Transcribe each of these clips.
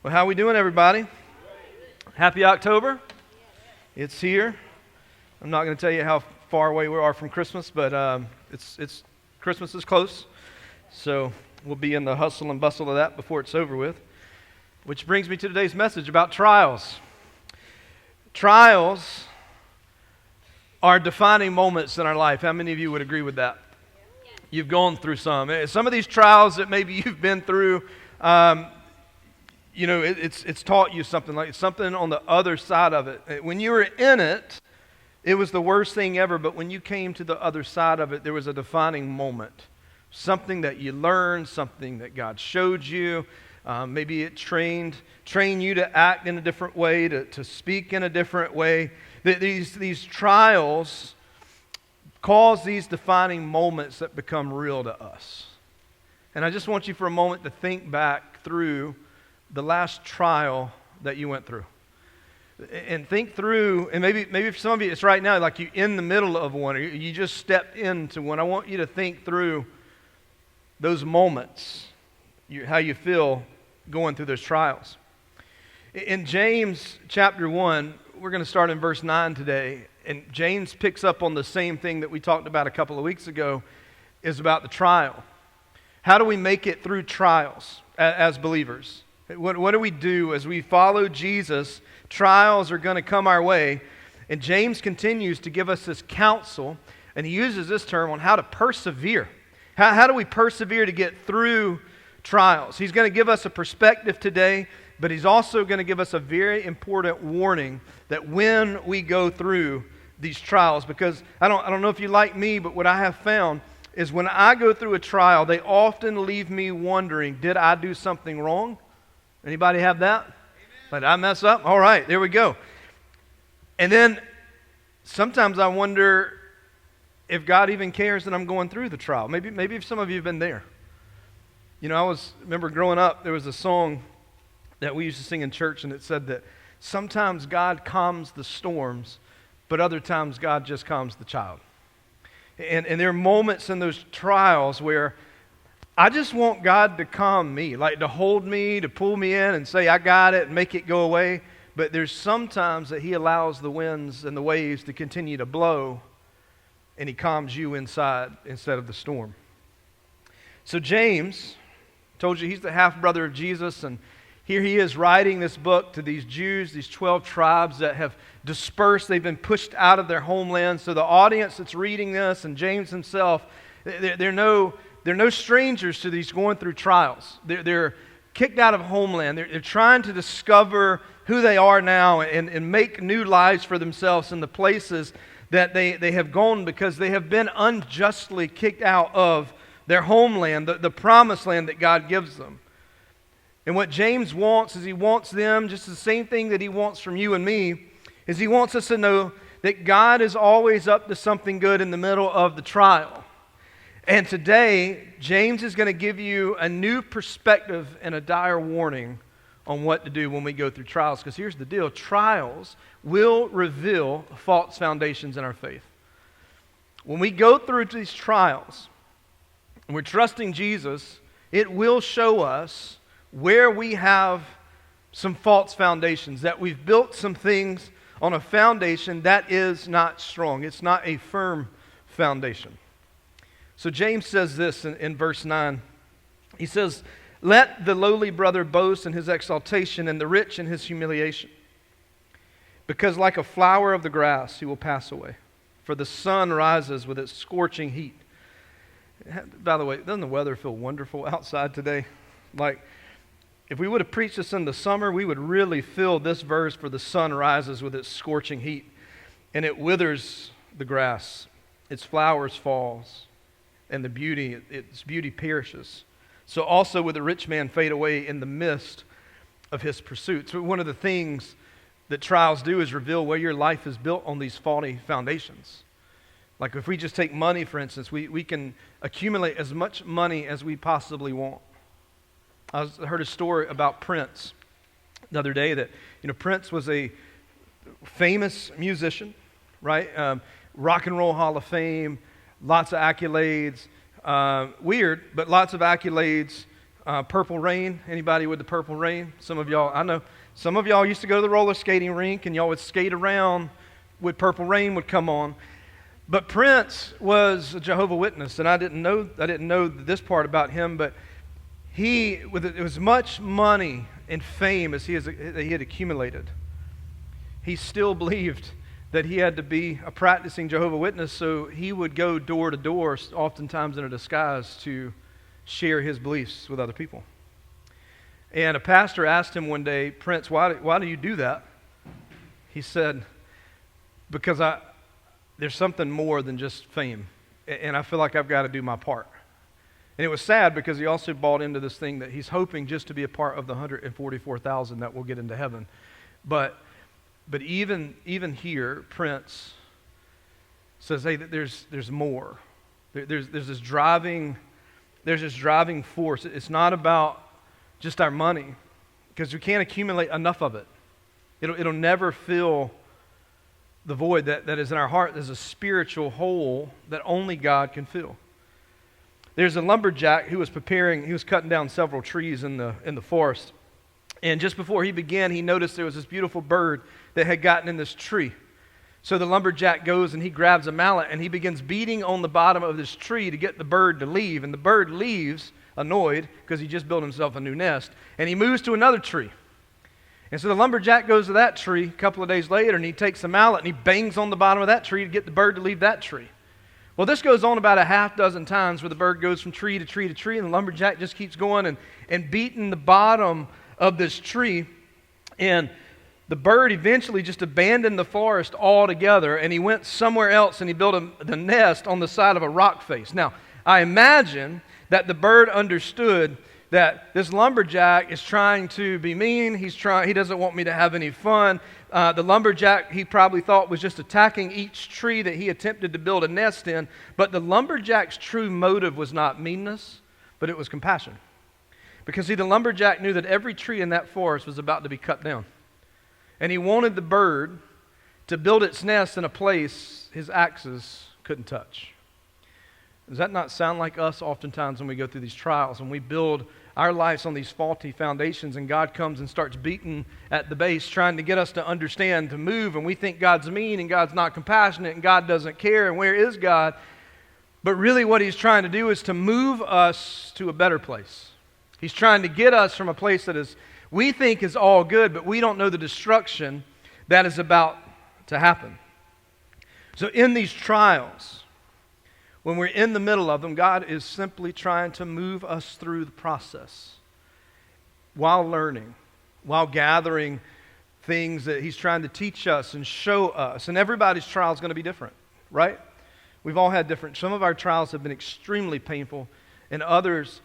Well, how we doing, everybody? Happy October. It's here. I'm not going to tell you how far away we are from Christmas, but it's Christmas is close, so we'll be in the hustle and bustle of that before it's over with. Which brings me to today's message about trials. Trials are defining moments in our life. How many of you would agree with that? You've gone through some. Some of these trials that maybe you've been through, it's taught you something, like something on the other side of it. When you were in it, it was the worst thing ever, but when you came to the other side of it, there was a defining moment. Something that you learned, something that God showed you. Maybe it trained you to act in a different way, to speak in a different way. These trials cause these defining moments that become real to us. And I just want you for a moment to think back through the last trial that you went through. And think through, and maybe for some of you it's right now, like you're in the middle of one, or you just stepped into one. I want you to think through those moments, how you feel going through those trials. In James chapter 1, we're going to start in verse 9 today, and James picks up on the same thing that we talked about a couple of weeks ago, is about the trial. How do we make it through trials as believers? What do we do as we follow Jesus? Trials are going to come our way, and James continues to give us this counsel, and he uses this term on how to persevere. How do we persevere to get through trials? He's going to give us a perspective today, but he's also going to give us a very important warning that when we go through these trials, because I don't know if you like me, but what I have found is when I go through a trial, they often leave me wondering, did I do something wrong? Anybody have that? Amen. Did I mess up? All right, there we go. And then sometimes I wonder if God even cares that I'm going through the trial. Maybe if some of you have been there. You know, remember growing up, there was a song that we used to sing in church, and it said that sometimes God calms the storms, but other times God just calms the child. And there are moments in those trials where I just want God to calm me, like to hold me, to pull me in and say, I got it, and make it go away. But there's sometimes that He allows the winds and the waves to continue to blow, and He calms you inside instead of the storm. So James, told you he's the half-brother of Jesus, and here he is writing this book to these Jews, these 12 tribes that have dispersed. They've been pushed out of their homeland. So the audience that's reading this, and James himself, they're no strangers to these going through trials. They're kicked out of homeland. They're trying to discover who they are now and make new lives for themselves in the places that they have gone because they have been unjustly kicked out of their homeland, the promised land that God gives them. And what James wants is he wants them, just the same thing that he wants from you and me, is he wants us to know that God is always up to something good in the middle of the trial. And today, James is going to give you a new perspective and a dire warning on what to do when we go through trials. Because here's the deal, trials will reveal false foundations in our faith. When we go through these trials, and we're trusting Jesus, it will show us where we have some false foundations, that we've built some things on a foundation that is not strong. It's not a firm foundation. So James says this in verse 9. He says, let the lowly brother boast in his exaltation and the rich in his humiliation. Because like a flower of the grass, he will pass away. For the sun rises with its scorching heat. By the way, doesn't the weather feel wonderful outside today? Like, if we would have preached this in the summer, we would really feel this verse, for the sun rises with its scorching heat, and it withers the grass, its flowers falls, and its beauty perishes. So also will the rich man fade away in the midst of his pursuits. So one of the things that trials do is reveal where your life is built on these faulty foundations. Like if we just take money, for instance, we can accumulate as much money as we possibly want. I heard a story about Prince the other day that, Prince was a famous musician, right? Rock and Roll Hall of Fame, lots of accolades. Weird, but lots of accolades. Purple Rain. Anybody with the Purple Rain? Some of y'all, I know, some of y'all used to go to the roller skating rink and y'all would skate around with Purple Rain would come on. But Prince was a Jehovah's Witness, and I didn't know this part about him, but he, with as much money and fame as he had accumulated, he still believed that he had to be a practicing Jehovah's Witness, so he would go door to door, oftentimes in a disguise, to share his beliefs with other people. And a pastor asked him one day, Prince, why do you do that? He said, because there's something more than just fame, and I feel like I've got to do my part. And it was sad because he also bought into this thing that he's hoping just to be a part of the 144,000 that will get into heaven. But even here, Prince says, hey, there's more. There's this driving force. It's not about just our money, because we can't accumulate enough of it. It'll never fill the void that is in our heart. There's a spiritual hole that only God can fill. There's a lumberjack who was cutting down several trees in the forest. And just before he began, he noticed there was this beautiful bird that had gotten in this tree. So the lumberjack goes and he grabs a mallet and he begins beating on the bottom of this tree to get the bird to leave. And the bird leaves annoyed because he just built himself a new nest. And he moves to another tree. And so the lumberjack goes to that tree a couple of days later and he takes a mallet and he bangs on the bottom of that tree to get the bird to leave that tree. Well, this goes on about a half dozen times where the bird goes from tree to tree to tree, and the lumberjack just keeps going and beating the bottom of this tree. And the bird eventually just abandoned the forest altogether, and he went somewhere else and he built the nest on the side of a rock face. Now, I imagine that the bird understood that this lumberjack is trying to be mean. He doesn't want me to have any fun. The lumberjack, he probably thought, was just attacking each tree that he attempted to build a nest in. But the lumberjack's true motive was not meanness, but it was compassion. Because, see, the lumberjack knew that every tree in that forest was about to be cut down. And he wanted the bird to build its nest in a place his axes couldn't touch. Does that not sound like us oftentimes when we go through these trials, when we build our lives on these faulty foundations and God comes and starts beating at the base, trying to get us to understand, to move, and we think God's mean and God's not compassionate and God doesn't care, and where is God? But really what He's trying to do is to move us to a better place. He's trying to get us from a place that we think is all good, but we don't know the destruction that is about to happen. So in these trials, when we're in the middle of them, God is simply trying to move us through the process while learning, while gathering things that He's trying to teach us and show us. And everybody's trial is going to be different, right? We've all had different. Some of our trials have been extremely painful, and others,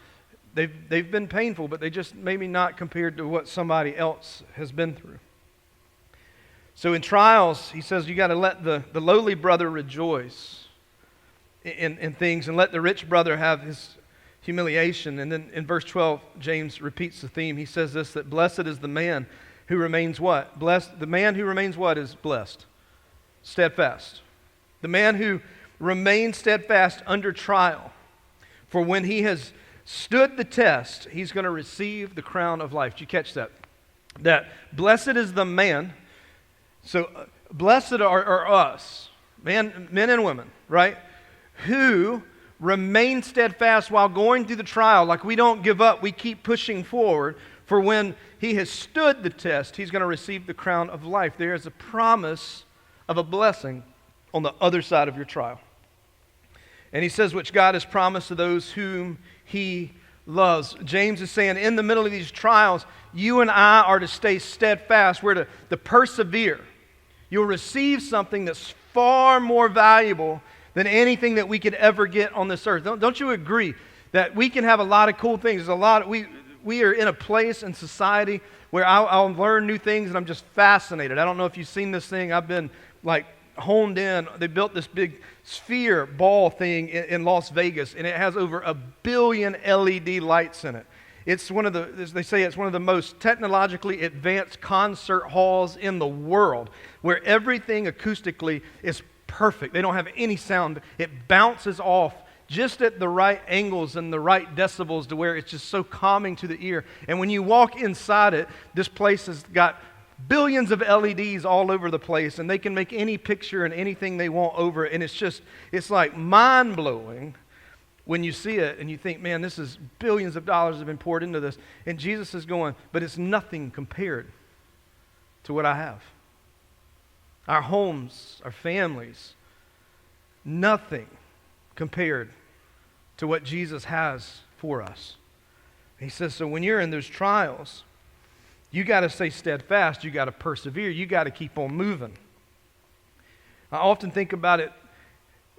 they've been painful, but they just maybe not compared to what somebody else has been through. So in trials, he says you got to let the lowly brother rejoice in things, and let the rich brother have his humiliation. And then in verse 12, James repeats the theme. He says this, that blessed is the man who remains what? Blessed. The man who remains what is blessed? Steadfast. The man who remains steadfast under trial. For when he has stood the test, he's going to receive the crown of life. Did you catch that? That blessed is the man. So blessed are us, men and women, right? Who remain steadfast while going through the trial. Like we don't give up, we keep pushing forward. For when he has stood the test, he's going to receive the crown of life. There is a promise of a blessing on the other side of your trial. And he says, which God has promised to those whom He loves. James is saying, in the middle of these trials, you and I are to stay steadfast. We're to persevere. You'll receive something that's far more valuable than anything that we could ever get on this earth. Don't you agree that we can have a lot of cool things? There's a lot. We are in a place in society where I'll learn new things and I'm just fascinated. I don't know if you've seen this thing. I've been like honed in. They built this big sphere ball thing in Las Vegas, and it has over 1 billion LED lights in it. It's they say it's one of the most technologically advanced concert halls in the world, where everything acoustically is perfect. They don't have any sound. It bounces off just at the right angles and the right decibels to where it's just so calming to the ear. And when you walk inside it, this place has got billions of LEDs all over the place, and they can make any picture and anything they want over it. And it's like mind-blowing when you see it and you think, man, this is billions of dollars have been poured into this. And Jesus is going, but it's nothing compared to what I have. Our homes, our families, nothing compared to what Jesus has for us. He says, so when you're in those trials, you got to stay steadfast. You got to persevere. You got to keep on moving. I often think about it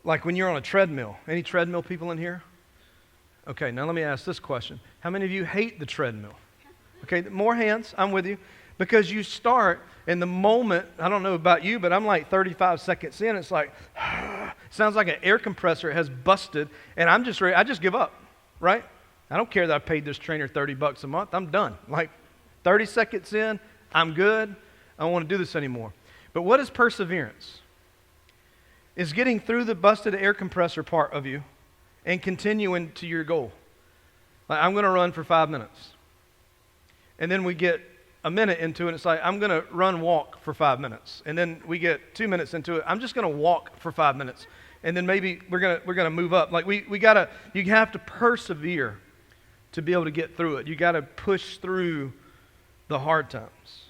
like when you're on a treadmill. Any treadmill people in here? Okay, now let me ask this question. How many of you hate the treadmill? Okay, more hands. I'm with you. Because you start, and the moment, I don't know about you, but I'm like 35 seconds in, it's like, sounds like an air compressor has busted, and I'm just ready, I just give up, right? I don't care that I paid this trainer $30 a month. I'm done. Like 30 seconds in, I'm good. I don't want to do this anymore. But what is perseverance? It's getting through the busted air compressor part of you and continuing to your goal. Like, I'm going to run for 5 minutes. And then we get a minute into it, and it's like, I'm going to walk for 5 minutes. And then we get 2 minutes into it, I'm just going to walk for 5 minutes. And then maybe we're going to move up. Like you have to persevere to be able to get through it. You got to push through the hard times.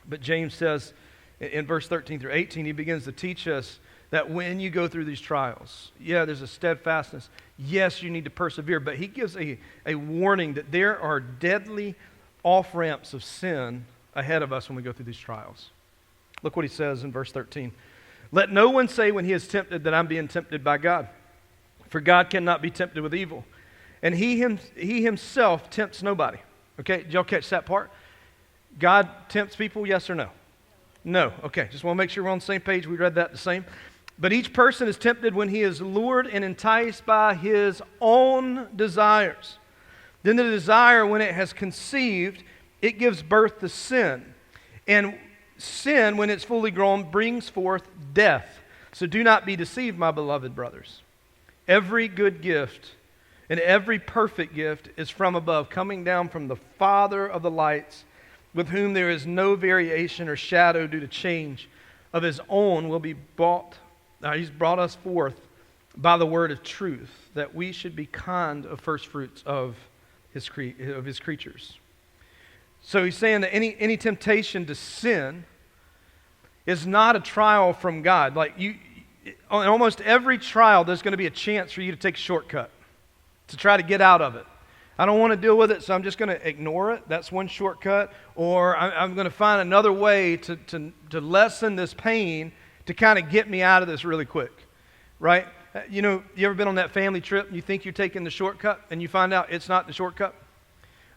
But James says in verse 13 through 18, he begins to teach us that when you go through these trials, yeah, there's a steadfastness. Yes, you need to persevere, but he gives a warning that there are deadly off-ramps of sin ahead of us when we go through these trials. Look what he says in verse 13. Let no one say when he is tempted that I'm being tempted by God. For God cannot be tempted with evil. And he himself tempts nobody. Okay, did y'all catch that part? God tempts people, yes or no? No. Okay, just want to make sure we're on the same page. We read that the same. But each person is tempted when he is lured and enticed by his own desires. Then the desire, when it has conceived, it gives birth to sin. And sin, when it's fully grown, brings forth death. So do not be deceived, my beloved brothers. Every good gift and every perfect gift is from above, coming down from the Father of the lights, with whom there is no variation or shadow due to change. Of his own will be he's brought us forth by the word of truth, that we should be kind of first fruits of his creatures. So he's saying that any temptation to sin is not a trial from God. Like in almost every trial, there's going to be a chance for you to take a shortcut to try to get out of it. I don't want to deal with it, so I'm just going to ignore it. That's one shortcut. Or I'm going to find another way to lessen this pain to kind of get me out of this really quick, right? You know, you ever been on that family trip and you think you're taking the shortcut and you find out it's not the shortcut?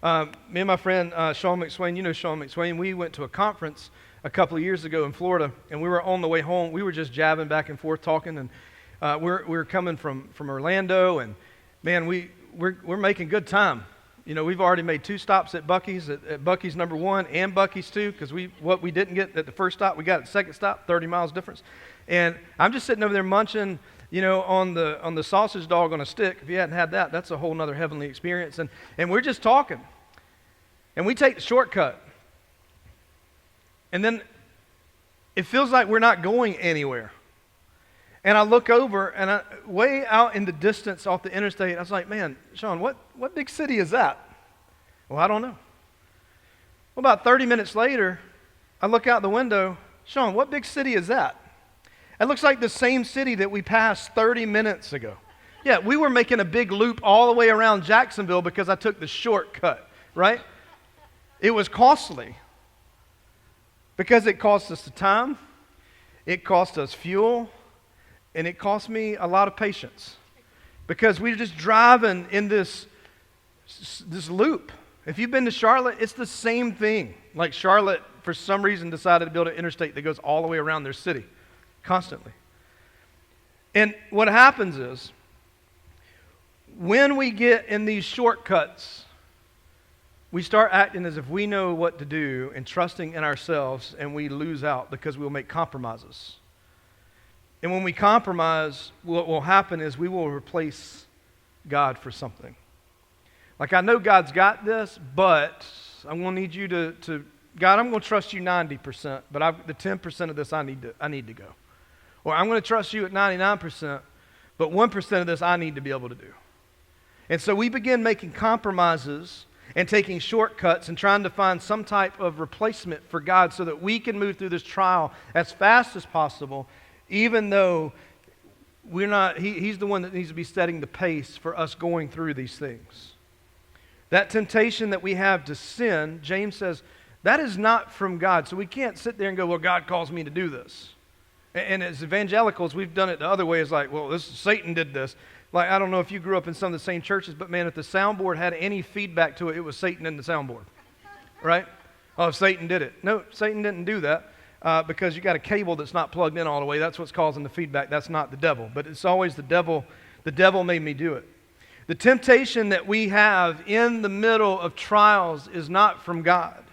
Me and my friend Sean McSwain, you know Sean McSwain, we went to a conference a couple of years ago in Florida, and we were on the way home. We were just jabbing back and forth talking, and we're coming from Orlando, and man, we're making good time. You know, we've already made 2 stops at Buc-ee's, at Buc-ee's number 1 and Buc-ee's 2, because what we didn't get at the first stop, we got at the second stop, 30 miles difference. And I'm just sitting over there munching, you know, on the sausage dog on a stick. If you hadn't had that, that's a whole nother heavenly experience. And we're just talking. And we take the shortcut. And then it feels like we're not going anywhere. And I look over, and way out in the distance off the interstate, I was like, man, Sean, what big city is that? Well, I don't know. Well, about 30 minutes later, I look out the window, Sean, what big city is that? It looks like the same city that we passed 30 minutes ago. Yeah, we were making a big loop all the way around Jacksonville because I took the shortcut, right? It was costly because it cost us the time, it cost us fuel, and it cost me a lot of patience because we were just driving in this loop. If you've been to Charlotte, it's the same thing. Like Charlotte, for some reason, decided to build an interstate that goes all the way around their city constantly. And what happens is, when we get in these shortcuts, we start acting as if we know what to do and trusting in ourselves, and we lose out because we'll make compromises. And when we compromise, what will happen is we will replace God for something. Like, I know God's got this, but I'm going to need you to God, I'm going to trust you 90%, but the 10% of this I need to go. Or I'm going to trust you at 99%, but 1% of this I need to be able to do. And so we begin making compromises and taking shortcuts and trying to find some type of replacement for God so that we can move through this trial as fast as possible, even though we're not, He's the one that needs to be setting the pace for us going through these things. That temptation that we have to sin, James says, that is not from God. So we can't sit there and go, well, God calls me to do this. And as evangelicals, we've done it the other way. It's like, well, Satan did this. Like, I don't know if you grew up in some of the same churches, but man, if the soundboard had any feedback to it, it was Satan in the soundboard, right? Oh, Satan did it. No, Satan didn't do that because you got a cable that's not plugged in all the way. That's what's causing the feedback. That's not the devil. But it's always the devil. The devil made me do it. The temptation that we have in the middle of trials is not from God.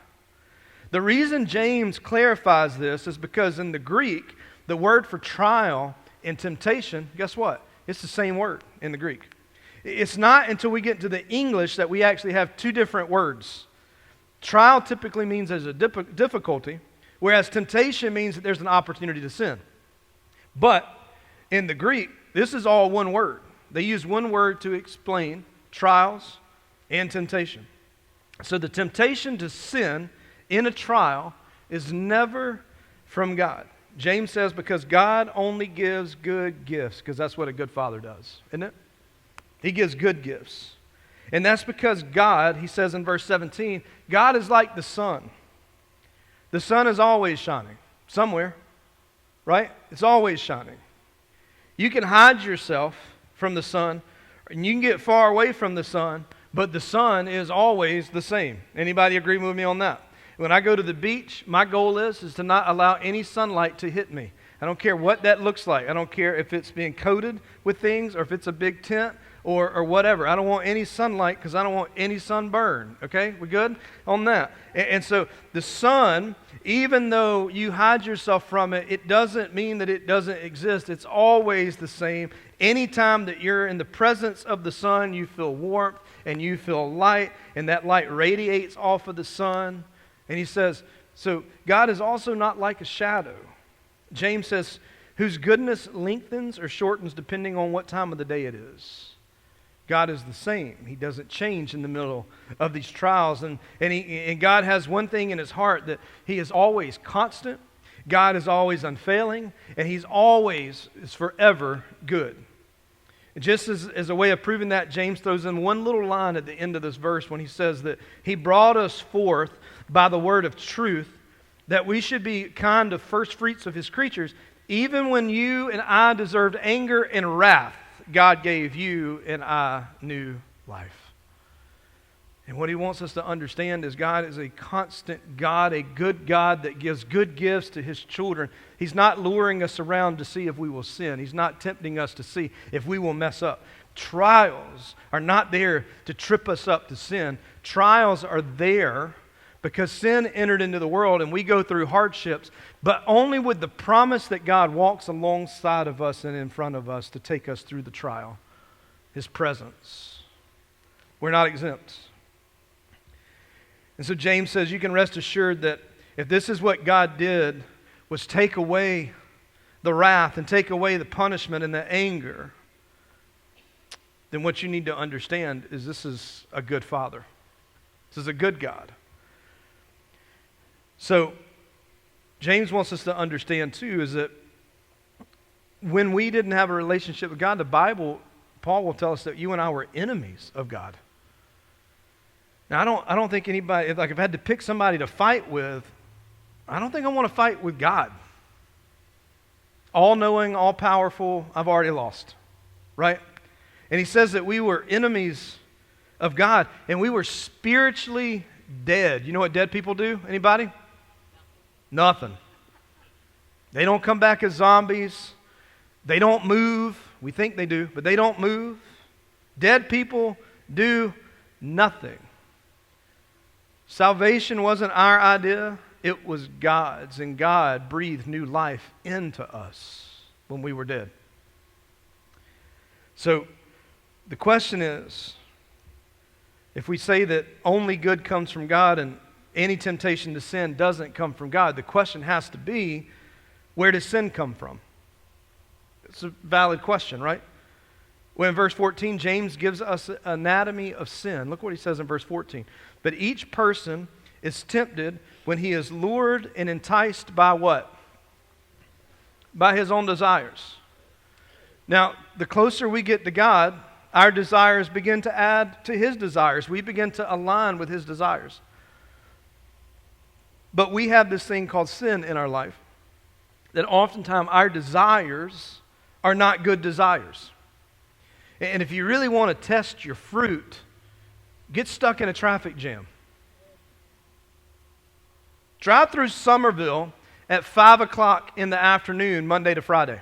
The reason James clarifies this is because in the Greek, the word for trial and temptation, guess what? It's the same word in the Greek. It's not until we get to the English that we actually have two different words. Trial typically means there's a difficulty, whereas temptation means that there's an opportunity to sin. But in the Greek, this is all one word. They use one word to explain trials and temptation. So the temptation to sin in a trial is never from God. James says because God only gives good gifts, because that's what a good father does, isn't it? He gives good gifts. And that's because God, he says in verse 17, God is like the sun. The sun is always shining somewhere, right? It's always shining. You can hide yourself from the sun, and you can get far away from the sun, but the sun is always the same. Anybody agree with me on that? When I go to the beach, my goal is to not allow any sunlight to hit me. I don't care what that looks like. I don't care if it's being coated with things or if it's a big tent or whatever. I don't want any sunlight because I don't want any sunburn. Okay? We good on that? And so the sun, even though you hide yourself from it, it doesn't mean that it doesn't exist. It's always the same. Anytime that you're in the presence of the sun, you feel warmth and you feel light, and that light radiates off of the sun. And he says, so God is also not like a shadow. James says, whose goodness lengthens or shortens depending on what time of the day it is. God is the same. He doesn't change in the middle of these trials. And God has one thing in his heart, that he is always constant. God is always unfailing. And he's always, is forever good. And just as a way of proving that, James throws in one little line at the end of this verse when he says that he brought us forth by the word of truth, that we should be kind of first fruits of his creatures. Even when you and I deserved anger and wrath, God gave you and I new life. And what he wants us to understand is God is a constant God, a good God that gives good gifts to his children. He's not luring us around to see if we will sin. He's not tempting us to see if we will mess up. Trials are not there to trip us up to sin. Trials are there because sin entered into the world and we go through hardships, but only with the promise that God walks alongside of us and in front of us to take us through the trial, his presence. We're not exempt. And so James says you can rest assured that if this is what God did, was take away the wrath and take away the punishment and the anger, then what you need to understand is this is a good Father. This is a good God. So James wants us to understand too is that when we didn't have a relationship with God, the Bible, Paul will tell us that you and I were enemies of God. Now I don't think anybody, if I had to pick somebody to fight with, I don't think I want to fight with God. All-knowing, all-powerful, I've already lost, right? And he says that we were enemies of God and we were spiritually dead. You know what dead people do? Anybody? Nothing. They don't come back as zombies. They don't move. We think they do, but they don't move. Dead people do nothing. Salvation wasn't our idea. It was God's, and God breathed new life into us. when we were dead. So the question is, if we say that only good comes from God and any temptation to sin doesn't come from God, the question has to be, where does sin come from? It's a valid question, right? Well, in verse 14, James gives us an anatomy of sin. Look what he says in verse 14. But each person is tempted when he is lured and enticed by what? By his own desires. Now, the closer we get to God, our desires begin to add to His desires. We begin to align with His desires. But we have this thing called sin in our life, that oftentimes our desires are not good desires. And if you really want to test your fruit, get stuck in a traffic jam. Drive through Somerville at 5 o'clock in the afternoon, Monday to Friday.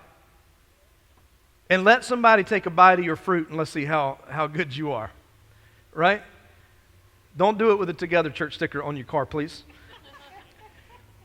And let somebody take a bite of your fruit and let's see how good you are. Right? Don't do it with a Together Church sticker on your car, please.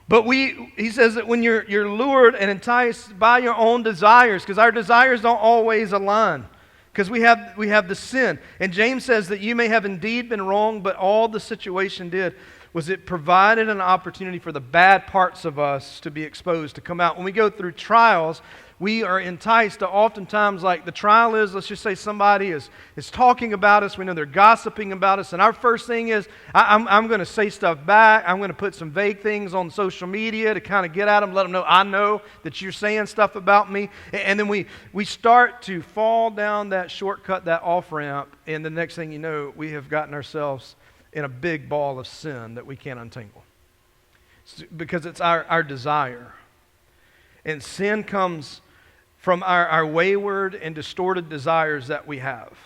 But he says that when you're lured and enticed by your own desires, because our desires don't always align, because we have the sin. And James says that you may have indeed been wrong, but all the situation did was it provided an opportunity for the bad parts of us to be exposed, to come out. When we go through trials, we are enticed to oftentimes, like the trial is, let's just say somebody is talking about us. We know they're gossiping about us. And our first thing is, I'm going to say stuff back. I'm going to put some vague things on social media to kind of get at them, let them know I know that you're saying stuff about me. And then we start to fall down that shortcut, that off-ramp. And the next thing you know, we have gotten ourselves in a big ball of sin that we can't untangle. Because it's our desire. And sin comes from our wayward and distorted desires that we have.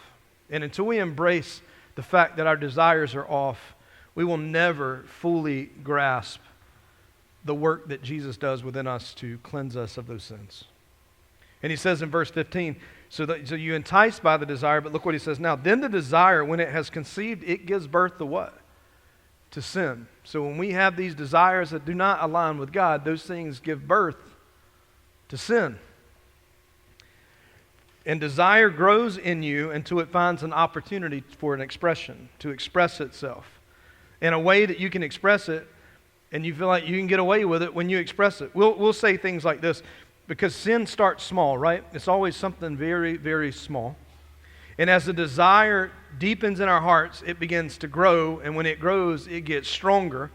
And until we embrace the fact that our desires are off, we will never fully grasp the work that Jesus does within us to cleanse us of those sins. And he says in verse 15, so you enticed by the desire, but look what he says now. Then the desire, when it has conceived, it gives birth to what? To sin. So when we have these desires that do not align with God, those things give birth to sin. And desire grows in you until it finds an opportunity for an expression, to express itself in a way that you can express it and you feel like you can get away with it when you express it. We'll say things like this, because sin starts small, right? It's always something very, very small. And as the desire deepens in our hearts, it begins to grow, and when it grows, it gets stronger.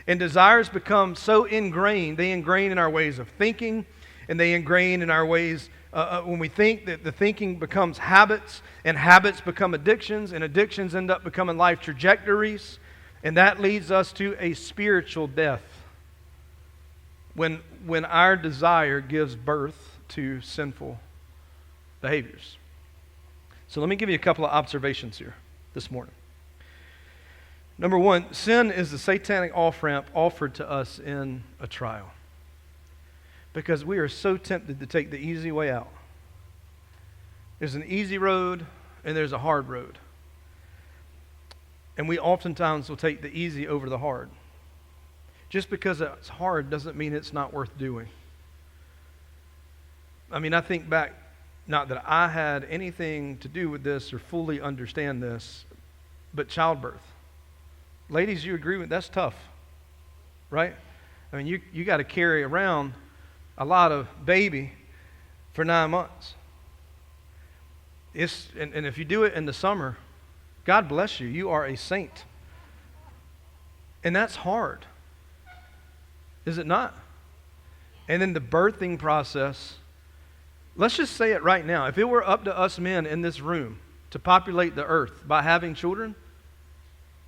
And desires become so ingrained, they ingrain in our ways of thinking, and they ingrain in our ways when we think, that the thinking becomes habits, and habits become addictions, and addictions end up becoming life trajectories, and that leads us to a spiritual death when our desire gives birth to sinful behaviors. So let me give you a couple of observations here this morning. Number one, sin is the satanic off-ramp offered to us in a trial. Because we are so tempted to take the easy way out. There's an easy road and there's a hard road. And we oftentimes will take the easy over the hard. Just because it's hard doesn't mean it's not worth doing. I mean, I think back, not that I had anything to do with this or fully understand this, but childbirth. Ladies, you agree with that's tough, right? I mean, you got to carry around a lot of baby for 9 months. And if you do it in the summer, God bless you. You are a saint. And that's hard. Is it not? And then the birthing process. Let's just say it right now. If it were up to us men in this room to populate the earth by having children,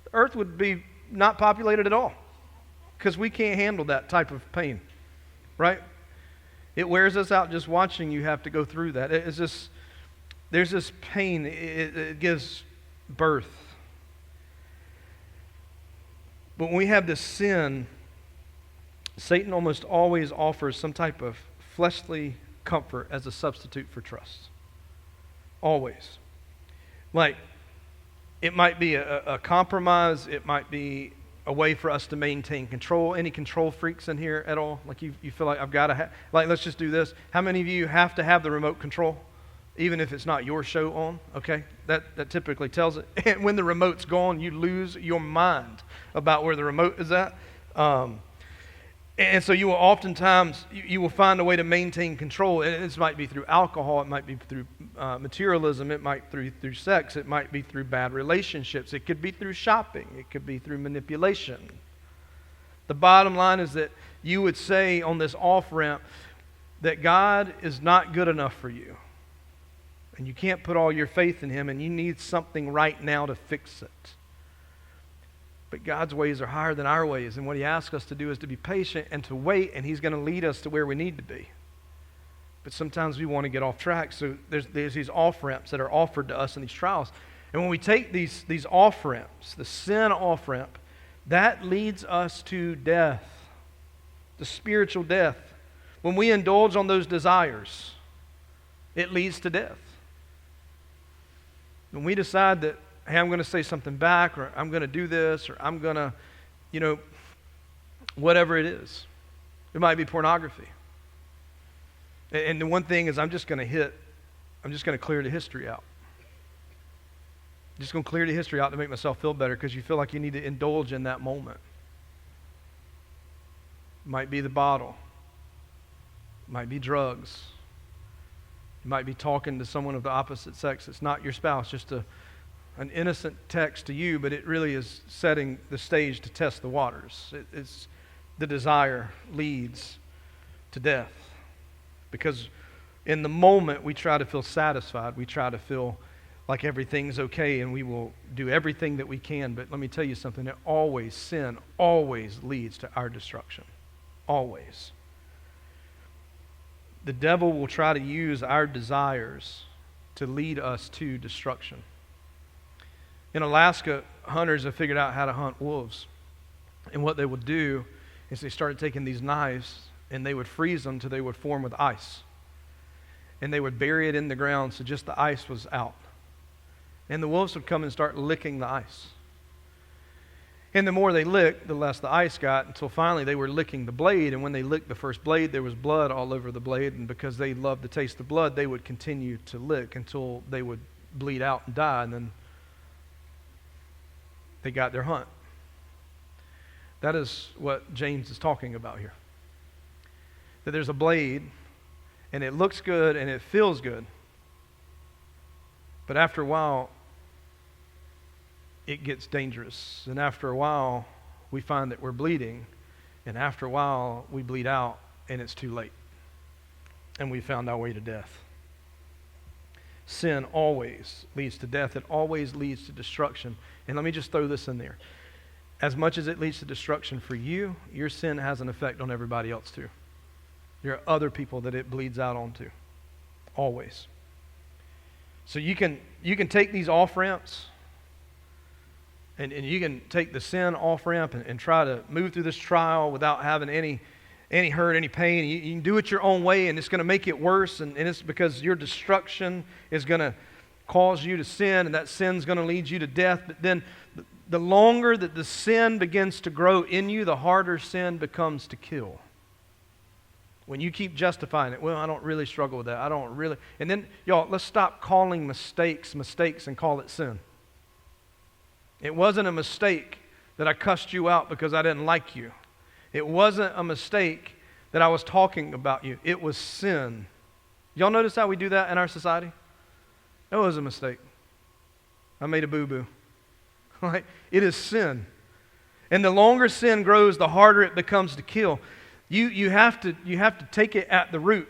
the earth would be not populated at all. Because we can't handle that type of pain. Right? It wears us out just watching you have to go through that. It's just, there's this pain. It gives birth. But when we have this sin, Satan almost always offers some type of fleshly comfort as a substitute for trust. Always. Like, it might be a compromise. It might be a way for us to maintain control. Any control freaks in here at all? Like you feel like I've got to have, like let's just do this. How many of you have to have the remote control? Even if it's not your show on, okay? That typically tells it. And when the remote's gone, you lose your mind about where the remote is at. And so you will oftentimes, you will find a way to maintain control. And this might be through alcohol, it might be through materialism, it might be through sex, it might be through bad relationships, it could be through shopping, it could be through manipulation. The bottom line is that you would say on this off-ramp that God is not good enough for you. And you can't put all your faith in Him, and you need something right now to fix it. But God's ways are higher than our ways, and what He asks us to do is to be patient and to wait, and He's going to lead us to where we need to be. But sometimes we want to get off track, so there's these off-ramps that are offered to us in these trials. And when we take these off-ramps, the sin off-ramp, that leads us to death, the spiritual death. When we indulge on those desires, it leads to death. When we decide that, hey, I'm going to say something back, or I'm going to do this, or I'm going to, whatever it is. It might be pornography. And the one thing is I'm just going to clear the history out. I'm just going to clear the history out to make myself feel better because you feel like you need to indulge in that moment. It might be the bottle. It might be drugs. You might be talking to someone of the opposite sex. It's not your spouse, just an innocent text to you, but it really is setting the stage to test the waters. It's the desire leads to death. Because in the moment we try to feel satisfied, we try to feel like everything's okay, and we will do everything that we can. But let me tell you something, sin always leads to our destruction. Always. The devil will try to use our desires to lead us to destruction. In Alaska, hunters have figured out how to hunt wolves. And what they would do is they started taking these knives and they would freeze them till they would form with ice. And they would bury it in the ground so just the ice was out. And the wolves would come and start licking the ice. And the more they licked, the less the ice got, until finally they were licking the blade. And when they licked the first blade, there was blood all over the blade. And because they loved to taste the blood, they would continue to lick until they would bleed out and die. And then they got their hunt. That is what James is talking about here. That there's a blade, and it looks good, and it feels good. But after a while, it gets dangerous. And after a while, we find that we're bleeding. And after a while, we bleed out, and it's too late. And we found our way to death. Sin always leads to death. It always leads to destruction. And let me just throw this in there. As much as it leads to destruction for you, your sin has an effect on everybody else too. There are other people that it bleeds out onto. Always. So you can take these off-ramps, and you can take the sin off-ramp and try to move through this trial without having any hurt, any pain. You can do it your own way, and it's going to make it worse, and it's because your destruction is going to cause you to sin, and that sin's going to lead you to death. But then the longer that the sin begins to grow in you, the harder sin becomes to kill. When you keep justifying it, well, I don't really struggle with that. I don't really. And then, y'all, let's stop calling mistakes and call it sin. It wasn't a mistake that I cussed you out because I didn't like you. It wasn't a mistake that I was talking about you. It was sin. Y'all notice how we do that in our society? That was a mistake. I made a boo-boo. Like, it is sin. And the longer sin grows, the harder it becomes to kill. You have to take it at the root.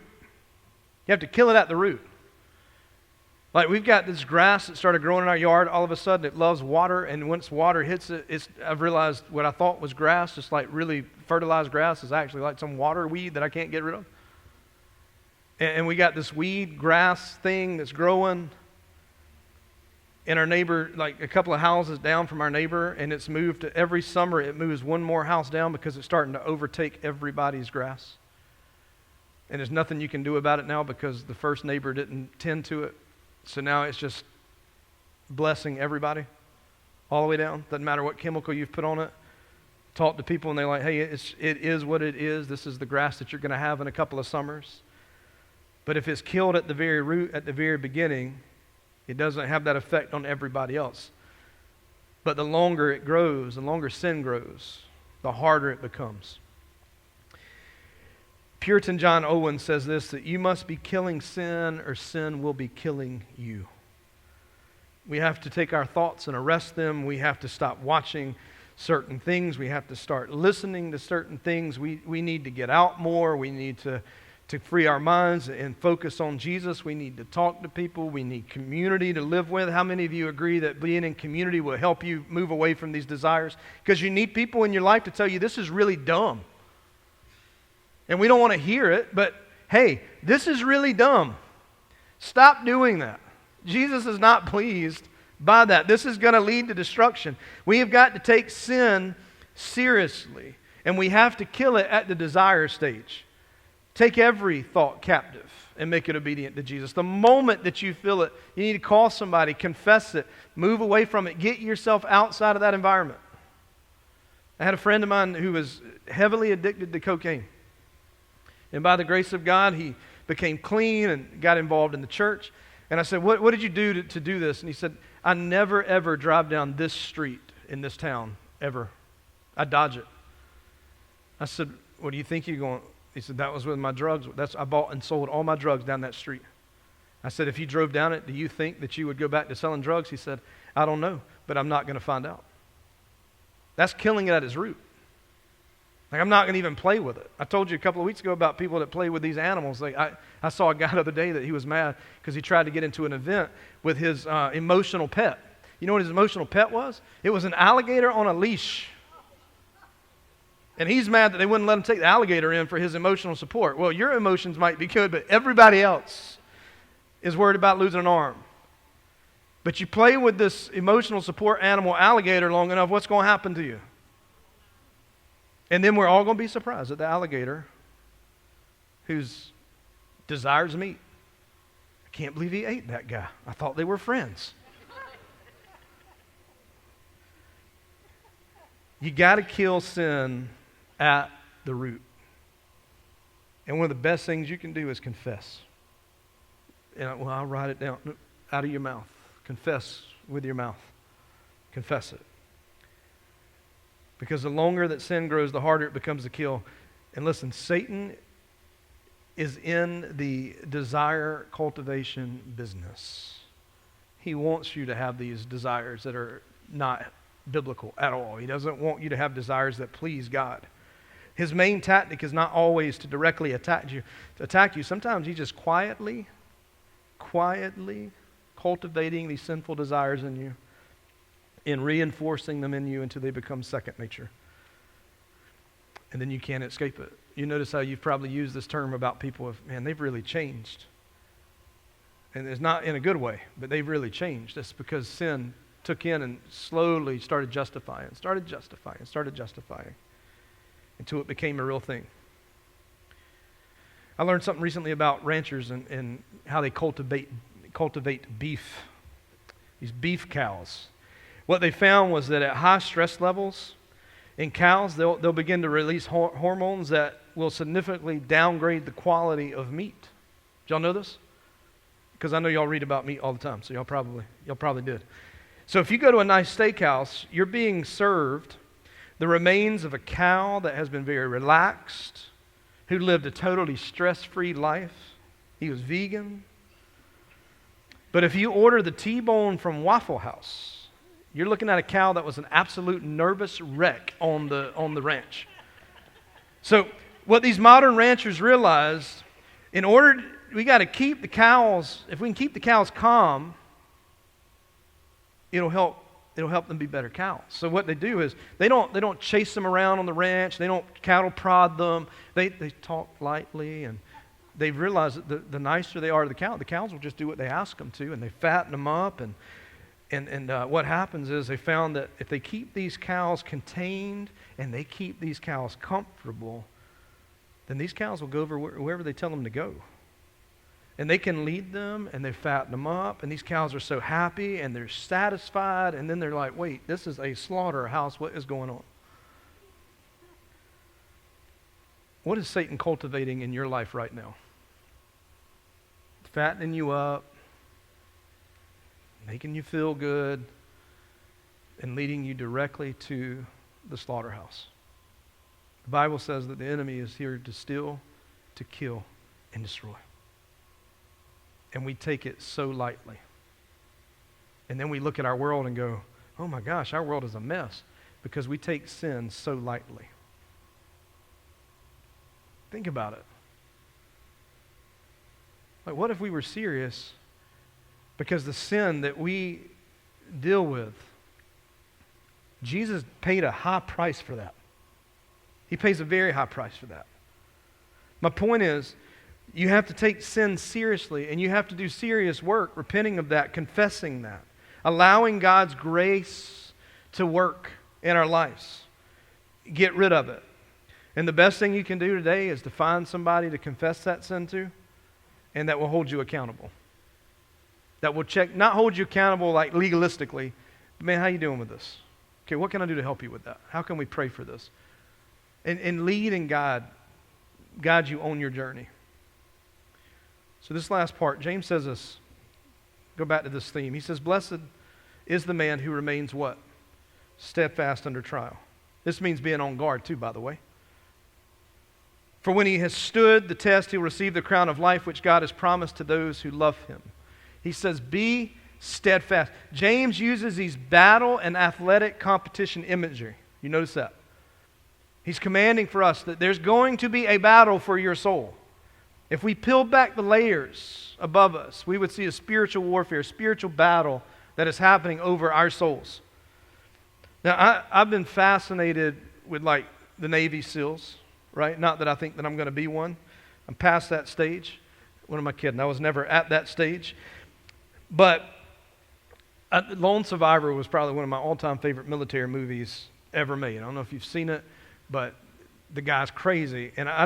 You have to kill it at the root. Like, we've got this grass that started growing in our yard. All of a sudden, it loves water, and once water hits it, I've realized what I thought was grass, just like really fertilized grass, is actually like some water weed that I can't get rid of. And we got this weed grass thing that's growing in our neighbor, like a couple of houses down from our neighbor, and it's moved to every summer. It moves one more house down because it's starting to overtake everybody's grass. And there's nothing you can do about it now because the first neighbor didn't tend to it. So now it's just blessing everybody all the way down. Doesn't matter what chemical you've put on it. Talk to people and they're like, hey, it is what it is. This is the grass that you're going to have in a couple of summers. But if it's killed at the very root, at the very beginning, it doesn't have that effect on everybody else. But the longer it grows, the longer sin grows, the harder it becomes. Puritan John Owen says this, that you must be killing sin or sin will be killing you. We have to take our thoughts and arrest them. We have to stop watching certain things. We have to start listening to certain things. We need to get out more. We need to free our minds and focus on Jesus. We need to talk to people. We need community to live with. How many of you agree that being in community will help you move away from these desires? Because you need people in your life to tell you this is really dumb. And we don't want to hear it, but hey, this is really dumb. Stop doing that. Jesus is not pleased by that. This is going to lead to destruction. We have got to take sin seriously, and we have to kill it at the desire stage. Take every thought captive and make it obedient to Jesus. The moment that you feel it, you need to call somebody, confess it, move away from it, get yourself outside of that environment. I had a friend of mine who was heavily addicted to cocaine. And by the grace of God, he became clean and got involved in the church. And I said, what did you do to do this? And he said, I never, ever drive down this street in this town, ever. I dodge it. I said, what do you think you're going? He said, that was with my drugs. I bought and sold all my drugs down that street. I said, if you drove down it, do you think that you would go back to selling drugs? He said, I don't know, but I'm not going to find out. That's killing it at its root. Like, I'm not going to even play with it. I told you a couple of weeks ago about people that play with these animals. Like, I saw a guy the other day that he was mad because he tried to get into an event with his emotional pet. You know what his emotional pet was? It was an alligator on a leash. And he's mad that they wouldn't let him take the alligator in for his emotional support. Well, your emotions might be good, but everybody else is worried about losing an arm. But you play with this emotional support animal alligator long enough, what's going to happen to you? And then we're all going to be surprised at the alligator whose desires meet. I can't believe he ate that guy. I thought they were friends. You got to kill sin at the root. And one of the best things you can do is confess. Well, I'll write it down. Out of your mouth. Confess with your mouth. Confess it. Because the longer that sin grows, the harder it becomes to kill. And listen, Satan is in the desire cultivation business. He wants you to have these desires that are not biblical at all. He doesn't want you to have desires that please God. His main tactic is not always to directly attack you. Sometimes he's just quietly cultivating these sinful desires in you and reinforcing them in you until they become second nature. And then you can't escape it. You notice how you've probably used this term about people of, man, they've really changed. And it's not in a good way, but they've really changed. That's because sin took in and slowly started justifying until it became a real thing. I learned something recently about ranchers and how they cultivate beef, these beef cows. What they found was that at high stress levels in cows, they'll begin to release hormones that will significantly downgrade the quality of meat. Did y'all know this? Because I know y'all read about meat all the time, so y'all probably did. So if you go to a nice steakhouse, you're being served the remains of a cow that has been very relaxed, who lived a totally stress-free life. He was vegan. But if you order the T-bone from Waffle House, you're looking at a cow that was an absolute nervous wreck on the ranch. So what these modern ranchers realized, we got to keep the cows, if we can keep the cows calm, it'll help them be better cows. So what they do is they don't chase them around on the ranch. They don't cattle prod them. They talk lightly, and they've realized that the nicer they are to the cows will just do what they ask them to, and they fatten them up. And what happens is they found that if they keep these cows contained and they keep these cows comfortable, then these cows will go over wherever they tell them to go. And they can lead them, and they fatten them up, and these cows are so happy, and they're satisfied, and then they're like, wait, this is a slaughterhouse. What is going on? What is Satan cultivating in your life right now? Fattening you up, making you feel good, and leading you directly to the slaughterhouse. The Bible says that the enemy is here to steal, to kill, and destroy. And we take it so lightly. And then we look at our world and go, oh my gosh, our world is a mess, because we take sin so lightly. Think about it. Like, what if we were serious? Because the sin that we deal with, Jesus paid a high price for that. He pays a very high price for that. My point is, you have to take sin seriously, and you have to do serious work, repenting of that, confessing that, allowing God's grace to work in our lives. Get rid of it. And the best thing you can do today is to find somebody to confess that sin to, and that will hold you accountable. That will not hold you accountable like legalistically, but man, how you doing with this? Okay, what can I do to help you with that? How can we pray for this? And lead and guide you on your journey. So this last part, James says this, go back to this theme. He says, blessed is the man who remains what? Steadfast under trial. This means being on guard too, by the way. For when he has stood the test, he'll receive the crown of life which God has promised to those who love him. He says, be steadfast. James uses these battle and athletic competition imagery. You notice that? He's commanding for us that there's going to be a battle for your soul. If we peel back the layers above us, we would see a spiritual warfare, a spiritual battle that is happening over our souls. Now, I've been fascinated with like the Navy SEALs, right? Not that I think that I'm going to be one. I'm past that stage. What am I kidding? I was never at that stage. But Lone Survivor was probably one of my all-time favorite military movies ever made. I don't know if you've seen it, but the guy's crazy. And I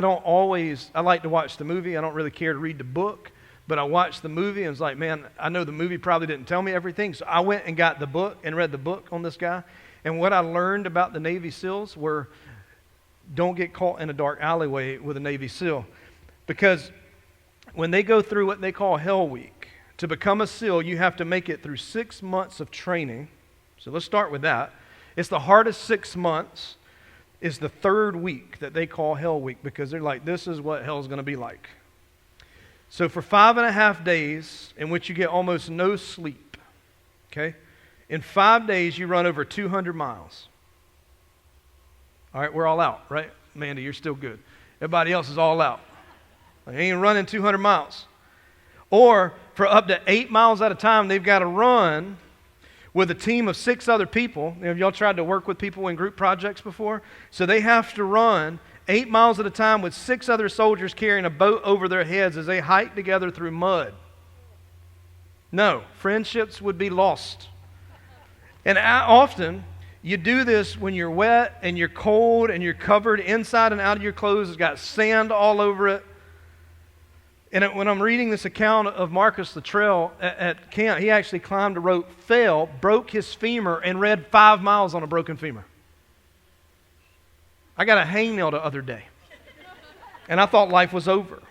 like to watch the movie. I don't really care to read the book, but I watched the movie and was like, man, I know the movie probably didn't tell me everything. So I went and got the book and read the book on this guy. And what I learned about the Navy SEALs were, don't get caught in a dark alleyway with a Navy SEAL. Because when they go through what they call Hell Week, to become a SEAL, you have to make it through 6 months of training. So let's start with that. It's the hardest 6 months. Is the third week that they call Hell Week, because they're like, this is what hell's going to be like. So for 5.5 days, in which you get almost no sleep, okay? In 5 days, you run over 200 miles. All right, we're all out, right? Amanda, you're still good. Everybody else is all out. They ain't running 200 miles. Or for up to 8 miles at a time, they've got to run with a team of 6 other people. Have y'all tried to work with people in group projects before? So they have to run 8 miles at a time with 6 other soldiers carrying a boat over their heads as they hike together through mud. No, friendships would be lost. And often, you do this when you're wet and you're cold and you're covered inside and out of your clothes. It's got sand all over it. And when I'm reading this account of Marcus Luttrell at camp, he actually climbed a rope, fell, broke his femur, and read 5 miles on a broken femur. I got a hangnail the other day, and I thought life was over.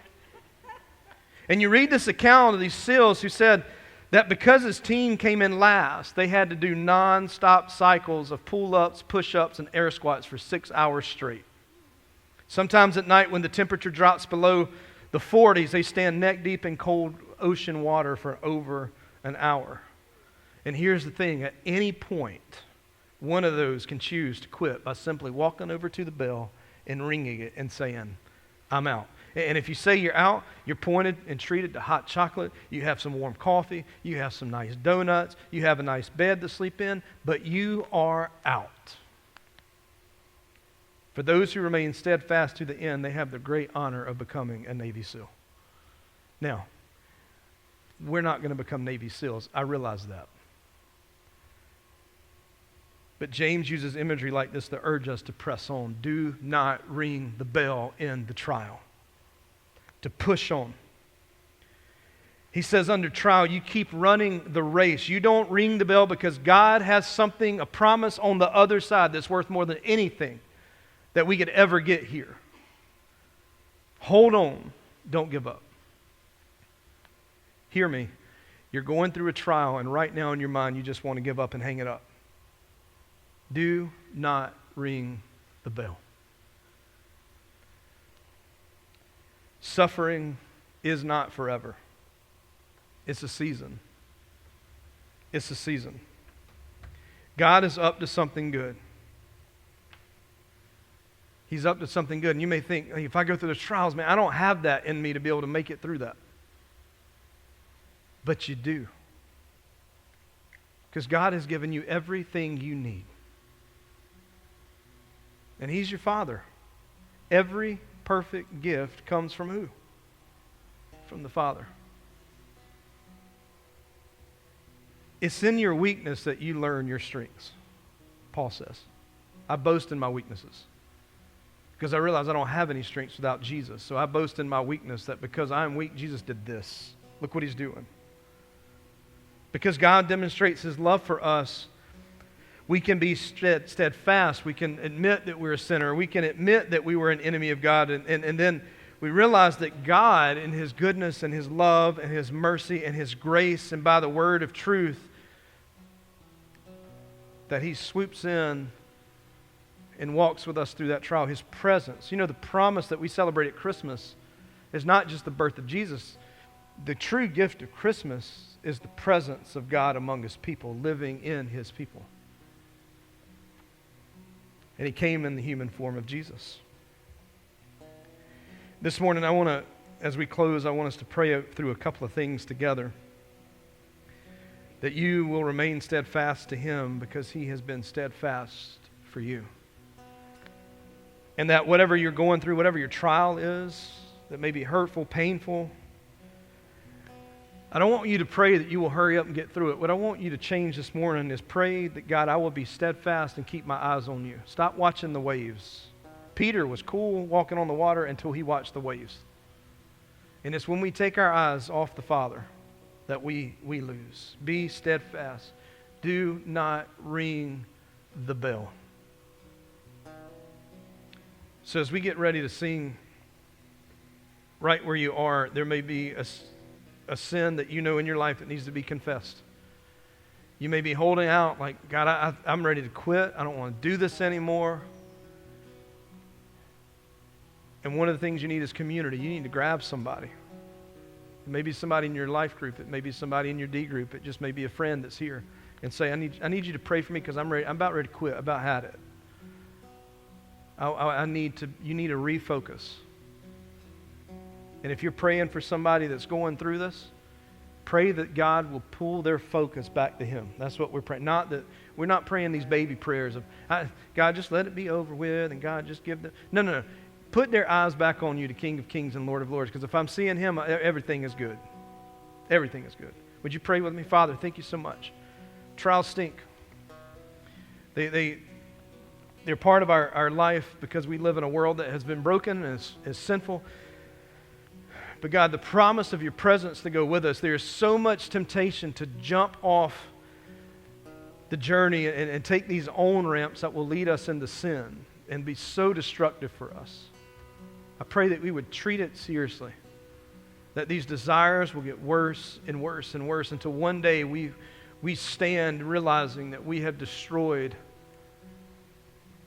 And you read this account of these SEALs who said that because his team came in last, they had to do non-stop cycles of pull-ups, push-ups, and air squats for 6 hours straight. Sometimes at night when the temperature drops below the 40s, they stand neck deep in cold ocean water for over an hour. And here's the thing, at any point, one of those can choose to quit by simply walking over to the bell and ringing it and saying, I'm out. And if you say you're out, you're pointed and treated to hot chocolate, you have some warm coffee, you have some nice donuts, you have a nice bed to sleep in, but you are out. For those who remain steadfast to the end, they have the great honor of becoming a Navy SEAL. Now, we're not going to become Navy SEALs. I realize that. But James uses imagery like this to urge us to press on. Do not ring the bell in the trial. To push on. He says under trial, you keep running the race. You don't ring the bell because God has something, a promise on the other side that's worth more than anything that we could ever get here. Hold on. Don't give up. Hear me. You're going through a trial, and right now in your mind, you just want to give up and hang it up. Do not ring the bell. Suffering is not forever. It's a season. It's a season. God is up to something good. He's up to something good. And you may think, hey, if I go through those trials, man, I don't have that in me to be able to make it through that. But you do. Because God has given you everything you need. And He's your Father. Every perfect gift comes from who? From the Father. It's in your weakness that you learn your strengths, Paul says. I boast in my weaknesses. Because I realize I don't have any strengths without Jesus. So I boast in my weakness that because I'm weak, Jesus did this. Look what He's doing. Because God demonstrates His love for us, we can be steadfast. We can admit that we're a sinner. We can admit that we were an enemy of God. And then we realize that God, in His goodness and His love and His mercy and His grace and by the word of truth, that He swoops in and walks with us through that trial. His presence. You know, the promise that we celebrate at Christmas is not just the birth of Jesus. The true gift of Christmas is the presence of God among His people, living in His people. And He came in the human form of Jesus. This morning, as we close, I want us to pray through a couple of things together. That you will remain steadfast to Him because He has been steadfast for you. And that whatever you're going through, whatever your trial is, that may be hurtful, painful, I don't want you to pray that you will hurry up and get through it. What I want you to change this morning is pray that, God, I will be steadfast and keep my eyes on you. Stop watching the waves. Peter was cool walking on the water until he watched the waves. And it's when we take our eyes off the Father that we lose. Be steadfast. Do not ring the bell. So as we get ready to sing, right where you are, there may be a sin that you know in your life that needs to be confessed. You may be holding out like, God, I'm ready to quit. I don't want to do this anymore. And one of the things you need is community. You need to grab somebody. It may be somebody in your life group. It may be somebody in your D group. It just may be a friend that's here. And say, I need you to pray for me because I'm about ready to quit. I about had it. You need to refocus. And if you're praying for somebody that's going through this, pray that God will pull their focus back to Him. That's what we're praying. We're not praying these baby prayers of, God, just let it be over with, and God, just give them. No. Put their eyes back on you, the King of Kings and Lord of Lords, because if I'm seeing Him, everything is good. Everything is good. Would you pray with me? Father, thank you so much. Trials stink. They're part of our life because we live in a world that has been broken and is sinful. But God, the promise of your presence to go with us, there is so much temptation to jump off the journey and take these on-ramps that will lead us into sin and be so destructive for us. I pray that we would treat it seriously, that these desires will get worse and worse and worse until one day we stand realizing that we have destroyed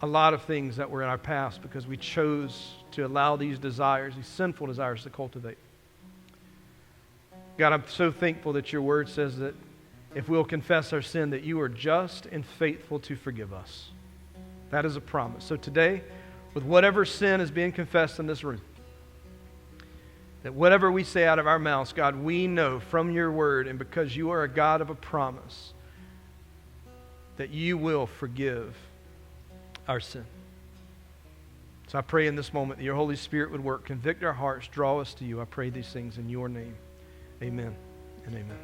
a lot of things that were in our past because we chose to allow these desires, these sinful desires, to cultivate. God, I'm so thankful that your word says that if we'll confess our sin, that you are just and faithful to forgive us. That is a promise. So today, with whatever sin is being confessed in this room, that whatever we say out of our mouths, God, we know from your word, and because you are a God of a promise, that you will forgive our sin. So I pray in this moment that your Holy Spirit would work, convict our hearts, draw us to you. I pray these things in your name. Amen and amen.